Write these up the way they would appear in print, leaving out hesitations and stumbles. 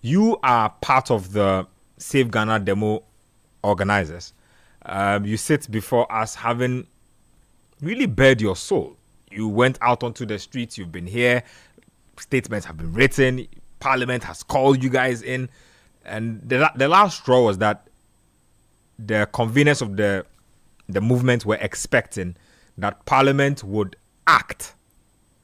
you are part of the Save Ghana demo organizers. You sit before us having really bared your soul. You went out onto the streets, you've been here, statements have been written, Parliament has called you guys in, and the last straw was that the conveners of the movement were expecting that Parliament would act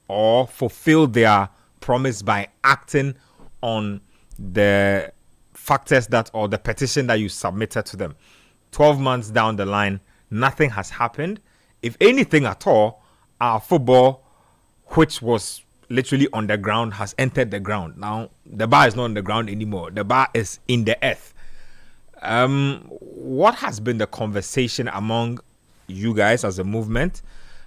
or fulfill their promise by acting on the factors that, or the petition that you submitted to them. 12 months down the line, nothing has happened. If anything at all, our football, which was literally on the ground, has entered the ground. Now, the bar is not on the ground anymore. The bar is in the earth. What has been the conversation among you guys as a movement?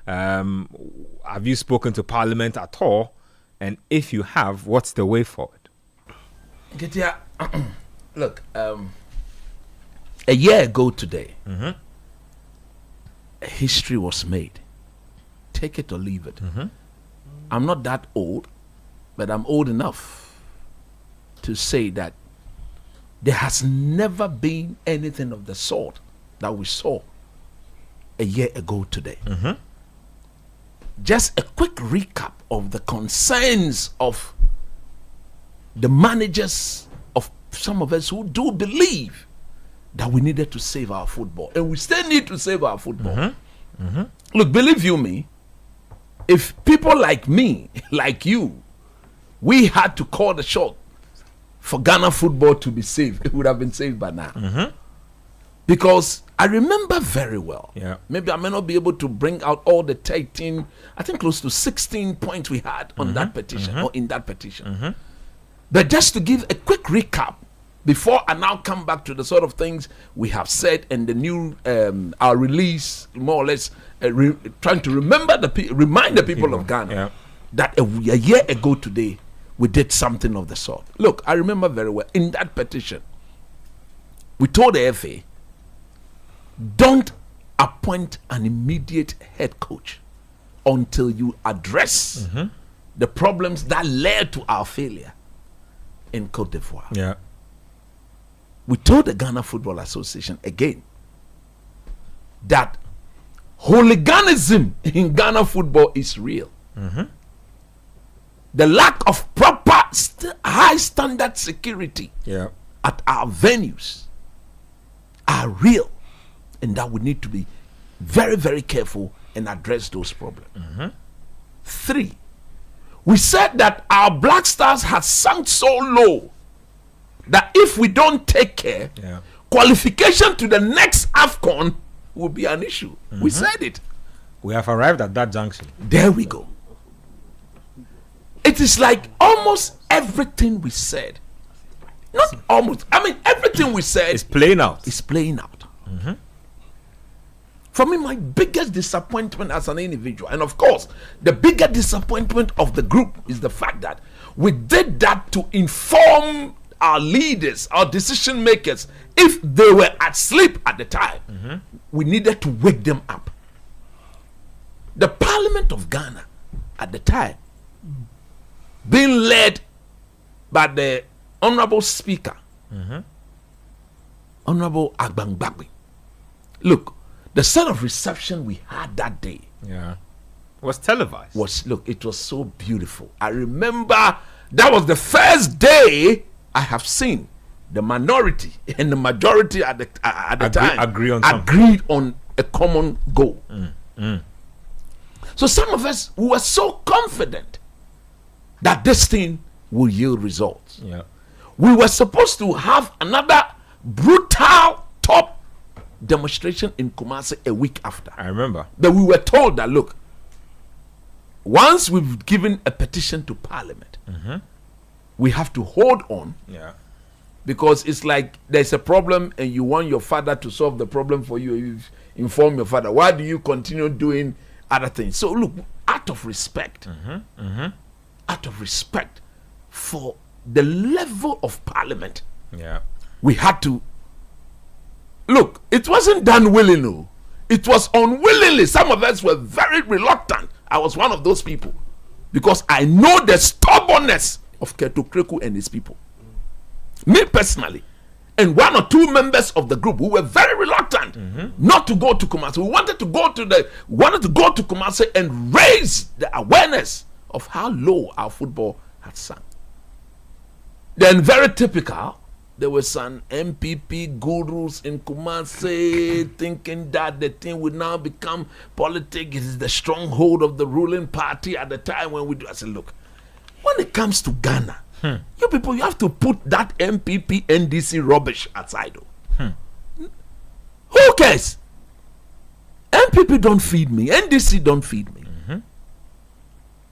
Have you spoken to Parliament at all? And if you have, what's the way forward? Getia, look, a year ago today, history was made. Take it or leave it. I'm not that old, but I'm old enough to say that there has never been anything of the sort that we saw a year ago today. Just a quick recap of the concerns of the managers of some of us who do believe that we needed to save our football, and we still need to save our football. Look, believe you me, if people like me, like you, we had to call the shot for Ghana football to be saved, it would have been saved by now. Because I remember very well, maybe I may not be able to bring out all the 13, I think close to 16 points we had on that petition, or in that petition. But just to give a quick recap, before I now come back to the sort of things we have said and the new, our release, more or less, trying to remind the people of Ghana that a year ago today, we did something of the sort. Look, I remember very well, in that petition, we told the FA, don't appoint an immediate head coach until you address the problems that led to our failure in Cote d'Ivoire. We told the Ghana Football Association again that hooliganism in Ghana football is real. The lack of proper high standard security at our venues are real, and that we need to be very, very careful and address those problems. 3, we said that our Black Stars had sunk so low that if we don't take care, qualification to the next AFCON will be an issue. We said it. We have arrived at that junction. There we go. It is like almost everything we said, not almost, I mean everything we said is playing out. Is playing out. For me, my biggest disappointment as an individual, and of course, the bigger disappointment of the group, is the fact that we did that to inform our leaders, our decision makers, if they were asleep at the time. We needed to wake them up. The Parliament of Ghana at the time, being led by the Honorable Speaker, Honorable Agbangbagbe. Look, the sort of reception we had that day was televised. It was so beautiful. I remember that was the first day I have seen the minority and the majority at the time agreed on a common goal. So some of us, we were so confident that this thing will yield results. We were supposed to have another brutal top demonstration in Kumasi a week after. I remember. But we were told that, look, once we've given a petition to Parliament, we have to hold on. Because it's like there's a problem and you want your father to solve the problem for you. You inform your father. Why do you continue doing other things? So look, out of respect, out of respect for the level of Parliament, we had to look. It wasn't done willingly. It was unwillingly. Some of us were very reluctant. I was one of those people because I know the stubbornness of Ketu Kreku and his people. Me personally, and one or two members of the group, we were very reluctant not to go to Kumasi. We wanted to go to Kumasi and raise the awareness of how low our football had sunk. Then, very typical, there were some MPP gurus in Kumasi thinking that the thing would now become politics. It is the stronghold of the ruling party at the time when we do. I said, look, when it comes to Ghana, you people, you have to put that MPP NDC rubbish aside. Who cares? MPP don't feed me. NDC don't feed me.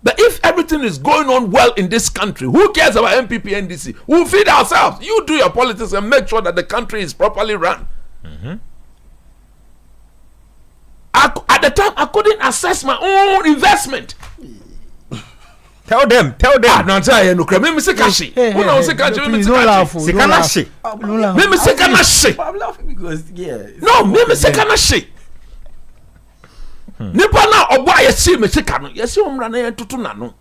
But if everything is going on well in this country, who cares about MPP NDC? We'll feed ourselves. You do your politics and make sure that the country is properly run. At the time, I couldn't assess my own investment. Tell them. No, tell you no. Me say kashi. Who know say kashi? Me say kashi. Me say kashi. I'm laughing because no, me say kashi. Nipa na obo ayesi me sika no. Yesi omra na yentutu na no.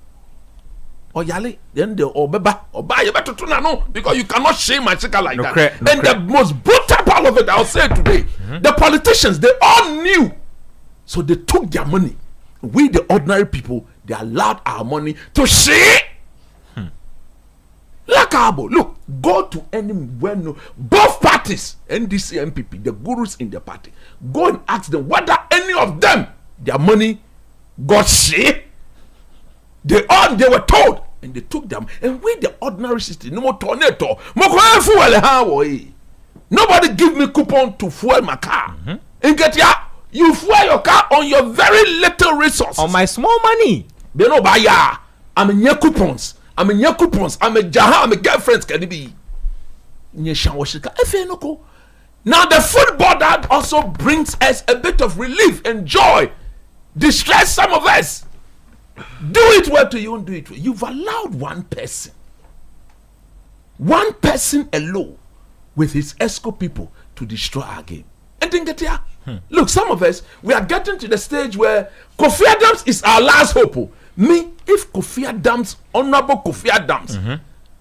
Oyale then the obeba oba ye betutu na no because you cannot shame my sika like that. And the most brutal part of it I'll say today, the politicians they all knew. So they took their money. We the ordinary people, they allowed our money to share. Lakabo, look, go to anywhere, no, both parties, NDC, MPP, the gurus in the party, go and ask them whether any of them, their money got share. They were told, and they took them. And we, the ordinary citizen, no more tornado, nobody give me coupon to fuel my car. And get ya. You fuel your car on your very little resources. On my small money. They no buy ya. I'm in your coupons. I'm a jaha. I'm a girlfriends. Can it be? Now the football that also brings us a bit of relief and joy. Distress some of us. Do it well to you and do it well. You've allowed one person alone with his ESCO people to destroy our game. And then get here. Look, some of us, we are getting to the stage where Kofi Adams is our last hope. Me, if Kofi Adams, Honorable Kofi Adams,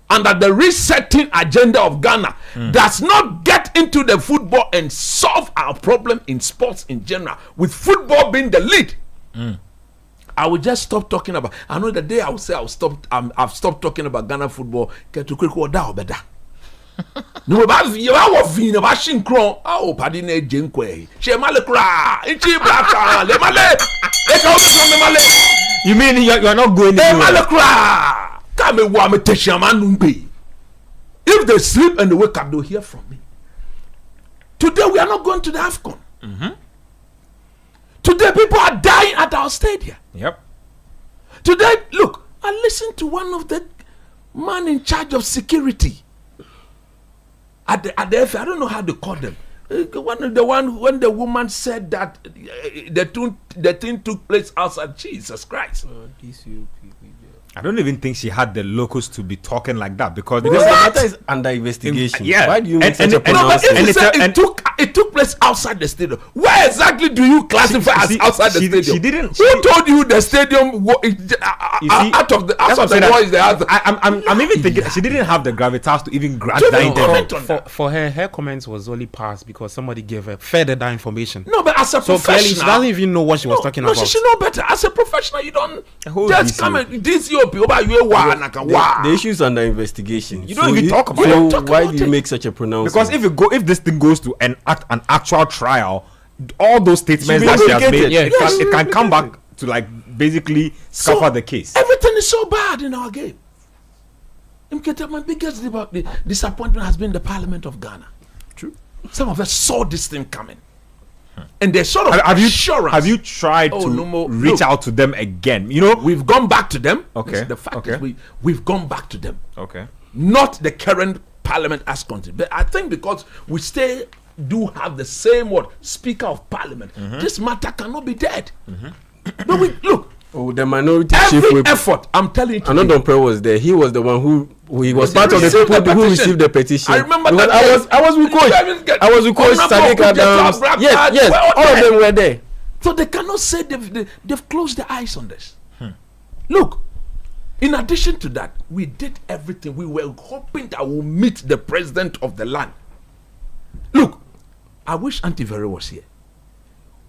under the resetting agenda of Ghana, does not get into the football and solve our problem in sports in general, with football being the lead, I will just stop talking about. I know the day I will say I've stopped talking about Ghana football. Get to quick order better. No, but you are vino bashing cron. Oh, padine jenkwe. She male cra. Ichi blaka. Le male. You mean you're not going anywhere? Come if they sleep and they wake up, they'll hear from me. Today we are not going to the AFCON. Today people are dying at our stadium. Yep. Today, look, I listened to one of the man in charge of security at the FA. I don't know how they call them. When the woman said that the thing took place outside. Jesus Christ. I don't even think she had the locals to be talking like that because the matter is under investigation. Why do you make such a pronouncement? It took place outside the stadium. Where exactly do you classify as outside the stadium? She didn't. Who told you the stadium out of the wall is the other? I'm even thinking she didn't have the gravitas to even grant that. For her comments was only passed because somebody gave her further that information. No, but as a professional, clearly she doesn't even know what she was talking about. She should know better. As a professional, you don't just come and this you. The issue is under investigation. You don't even talk about it. So why do you make such a pronouncement? Because if this thing goes to an actual trial, all those statements that she has made, it can come back to like basically scupper the case. Everything is so bad in our game. My biggest disappointment has been the Parliament of Ghana. True. Some of us saw this thing coming. And they sort of have you tried to reach out to them again? You know, we've gone back to them. Okay. The fact is we've gone back to them. Okay. Not the current parliament as content. But I think because we do have the same Speaker of Parliament, this matter cannot be dead. But look. Oh, the minority every effort, I'm telling you. Another Pre was there. He was the one who was part of the people who received the petition. I remember that. I was with Coach. I was with Coach Sadiq Adams. Yes, all of them were there. So they cannot say they've closed their eyes on this. Look, In addition to that, we did everything. We were hoping that we'll meet the president of the land. Look, I wish Auntie Vero was here.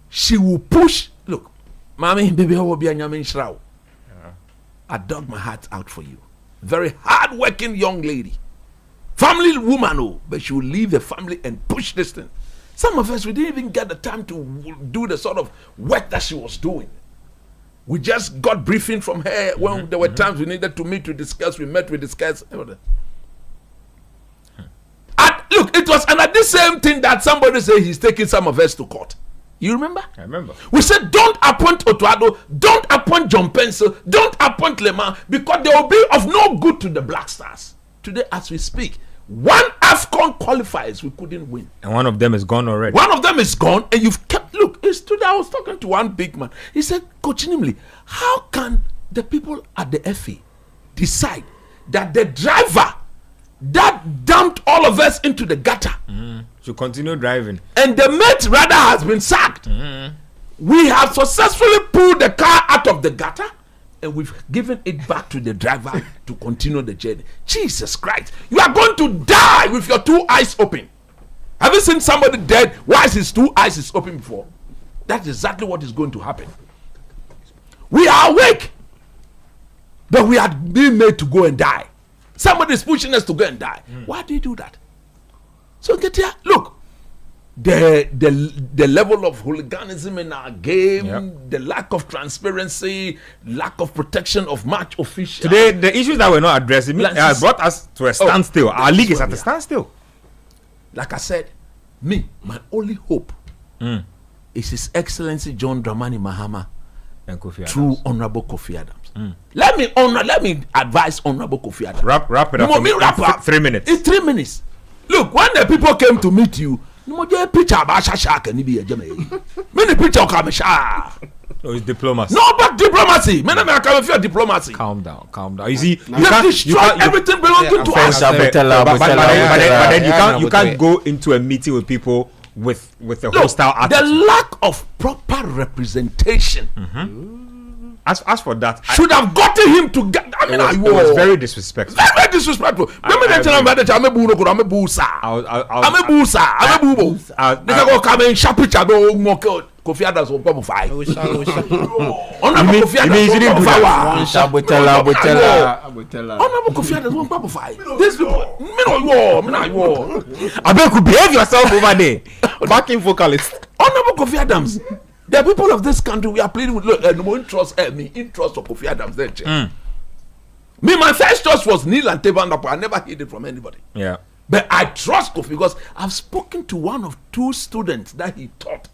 She will push. Look, Mommy, baby, I will be a nyamin shroud. I dug my heart out for you. Very hard-working young lady. Family woman, oh, but she will leave the family and push this thing. Some of us, we didn't even get the time to do the sort of work that she was doing. We just got briefing from her when there were times we needed to meet, we discussed, we met, we discussed. And look, it was under this same thing that somebody said he's taking some of us to court. You remember? I remember. We said, don't appoint Otuado, don't appoint John Pencil, don't appoint Lema, because they will be of no good to the Black Stars. Today, as we speak, one AFCON qualifiers we couldn't win. And one of them is gone already. One of them is gone, and you've kept. Look, it's today I was talking to one big man. He said, Coach Nimli, how can the people at the FA decide that the driver that dumped all of us into the gutter should continue driving, and the mate rather has been sacked? We have successfully pulled the car out of the gutter, and we've given it back to the driver to continue the journey. Jesus Christ, you are going to die with your two eyes open. Have you seen somebody dead whilst his two eyes is open before? That's exactly what is going to happen. We are awake, but we are being made to go and die. Somebody is pushing us to go and die. Why do you do that? So get here. Look, the level of hooliganism in our game, the lack of transparency, lack of protection of match officials. Today, the issues that we're not addressing brought us to a standstill. Our league is at a standstill. Like I said, my only hope is His Excellency John Dramani Mahama And Kofi Adams. through Honorable Kofi Adams. Let me advise Honorable Kofi Adams. Wrap it up. Wrap up. 3 minutes. In 3 minutes. Look, when the people came to meet you, picture about Shashaka and be a many picture come No, it's diplomacy. No, but diplomacy. Many American feel diplomacy. Calm down. You see, They destroyed everything belonging to us. But then you can't go into a meeting with people with a hostile attitude. The lack of proper representation As for that, should have gotten him to get. I mean, it was very disrespectful. Very disrespectful. Remember that time about the time I'm a busa. I'm a busa. I'm a bubo. They go come and sharp each other. Kofi Adams will come fight. You mean you didn't do that? Honorable Kofi Adams won't come fight. These people, me no. I bet you behave yourself over there. Backing vocalist. Honorable Kofi Adams. The people of this country, we are pleading with. Look, no one trust me. In trust of Kofi Adams. Me, my first trust was Neil and Tebandapo. I never heard it from anybody. Yeah. But I trust Kofi because I've spoken to one of two students that he taught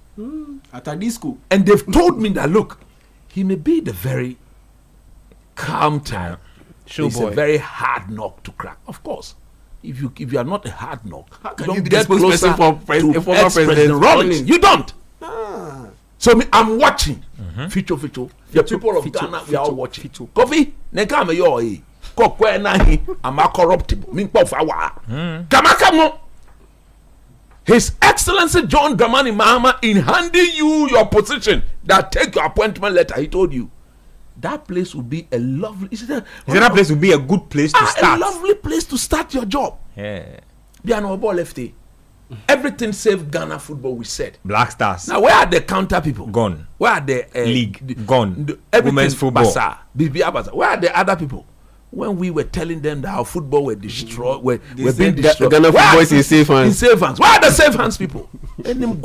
at a disco, and they've told me that look, he may be the very calm type. It's a very hard knock to crack. Of course, if you are not a hard knock, you don't get closer to ex-President Rawlings. You don't. So I'm watching. Future. The people of Ghana, we are all watching. Kofi, nekame yo eh. Kokwe na hi, am corruptible. Min po fa wa. Kamaka. His Excellency John Dramani Mahama, in handing you your position, that take your appointment letter, he told you that place will be a lovely. That place will be a good place to start. A lovely place to start your job. Yeah. Biano ball lefty. Everything save Ghana football, we said. Black Stars. Now, where are the counter people? Gone. Where are the league? Gone. Women's football. Where are the other people? When we were telling them that our football were destroyed, we're being destroyed. Ghana football is in safe hands. In safe hands. Where are the safe hands people? Now you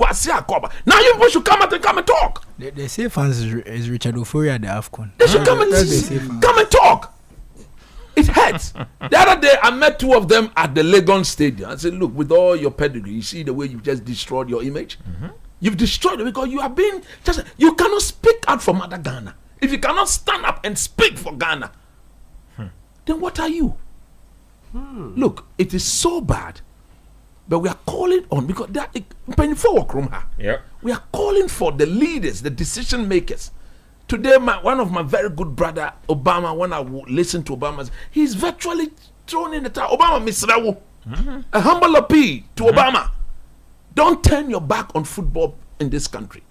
people should come out and come and talk. The safe hands is Richard Oforia at the AFCON. They should come and talk. It hurts. The other day, I met two of them at the Legon Stadium. I said, look, with all your pedigree, you see the way you've just destroyed your image? You've destroyed it because you have been just. You cannot speak out for Mother Ghana. If you cannot stand up and speak for Ghana, then what are you? Look, it is so bad. But we are calling on, because we are calling for the leaders, the decision makers. Today, one of my very good brother, Obama, when I listen to Obama, he's virtually thrown in the towel. Obama, Mr. A humble appeal to Obama. Don't turn your back on football in this country.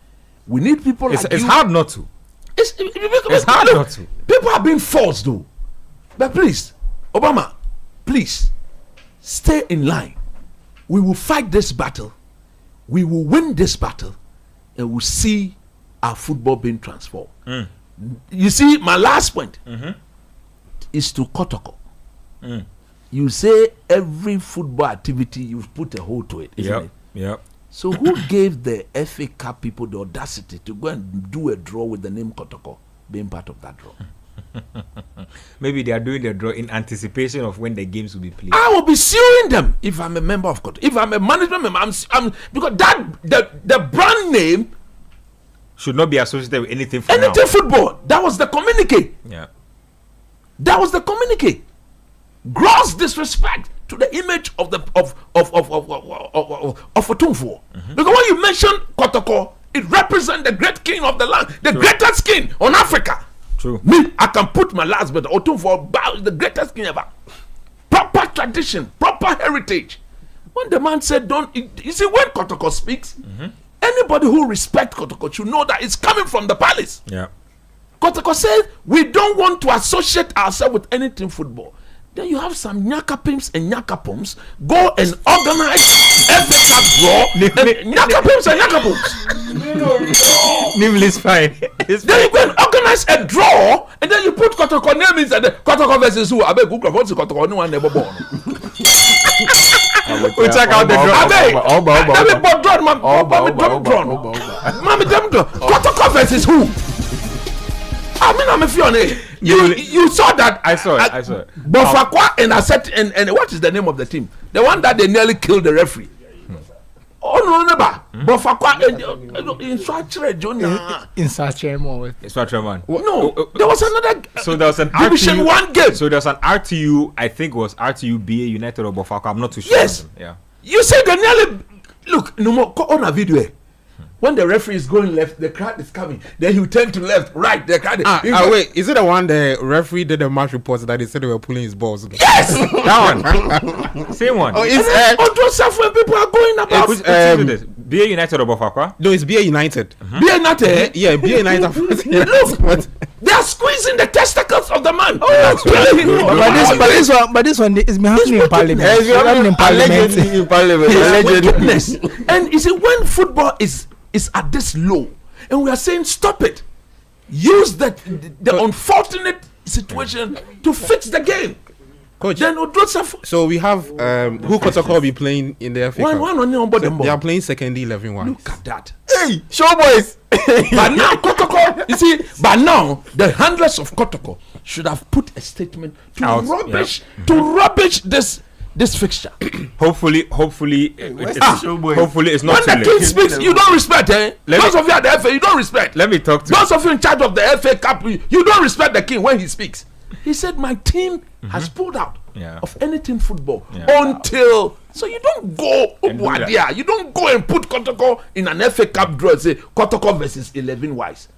We need people like you. It's hard not to. It's hard not to. People are being forced, though. But please, Obama, please stay in line. We will fight this battle. We will win this battle, and we'll see our football being transformed. You see, my last point is to Kotoko. You say every football activity, you've put a hold to it, isn't it? Yep. So who gave the FA Cup people the audacity to go and do a draw with the name Kotoko being part of that draw? Maybe they are doing the draw in anticipation of when the games will be played. I will be suing them if I'm a member of Kotoko. If I'm a management member, I'm because that the brand name should not be associated with anything football. That was the communique. Yeah. That was the communique. Gross disrespect to the image of Otunfo. Because when you mention Kotoko, it represents the great king of the land, the greatest king on Africa. True. Me, I can put my last bet Otunfo, the greatest king ever. Proper tradition, proper heritage. When the man said, "Don't," you see, when Kotoko speaks, anybody who respects Kotoko should know that it's coming from the palace. Yeah. Kotoko says we don't want to associate ourselves with anything football. Then you have some nyakapims and nyakapums go and organize FA Cup draw. Nyakapims and nyakapums. Name is fine. Then you go and organize a draw, and then you put Kotoko name inside. Kotoko versus who? I beg Google. What's the Kotoko? No one never born. We check out the draw. I beg. Let me put draw, man. Mommy, them draw. Kotoko versus who? I mean, I'm a fione. You saw that. I saw it. Bofakwa and Asset and what is the name of the team? The one that they nearly killed the referee. Oh no, never. Bofakwa in Swachre Junior. In Sachem. It's not man. No, there was another. So there was an Division RTU, 1 game. So there was an RTU. I think it was RTU BA United or Bofakwa. I'm not too sure. Yes. Yeah. You say they nearly look. No more on a video. When the referee is going left, the crowd is coming. Then you turn to left, right. The crowd. Wait, is it the one the referee did the match report that they said they were pulling his balls? Yes, That one. Same one. Oh, and it's then on Joseph when people are going about. Which team is this? BA United or Bofakwa? No, it's BA United. BA United. Yeah, BA United. Look, they are squeezing the testicles of the man. But this one is happening in Parliament. Allegedly in Parliament. Wickedness. And you see, when football is at this low, and we are saying stop it, use the unfortunate situation to fix the game. Coach, then so we have who Kotoko will be playing in the FA Cup. They are playing second 11 ones. Look at that. Hey, showboys. But now Kotoko, you see, but now the handlers of Kotoko should have put a statement to rubbish this fixture. Hopefully it's not when too the late. king speaks, you don't respect, those of you at the FA, you don't respect. Let me talk to those of you in charge of the FA Cup, you don't respect the king when he speaks. He said, my team has pulled out of anything football until. So you don't go you don't go and put Kotoko in an FA Cup draw and say Kotoko versus 11 wise.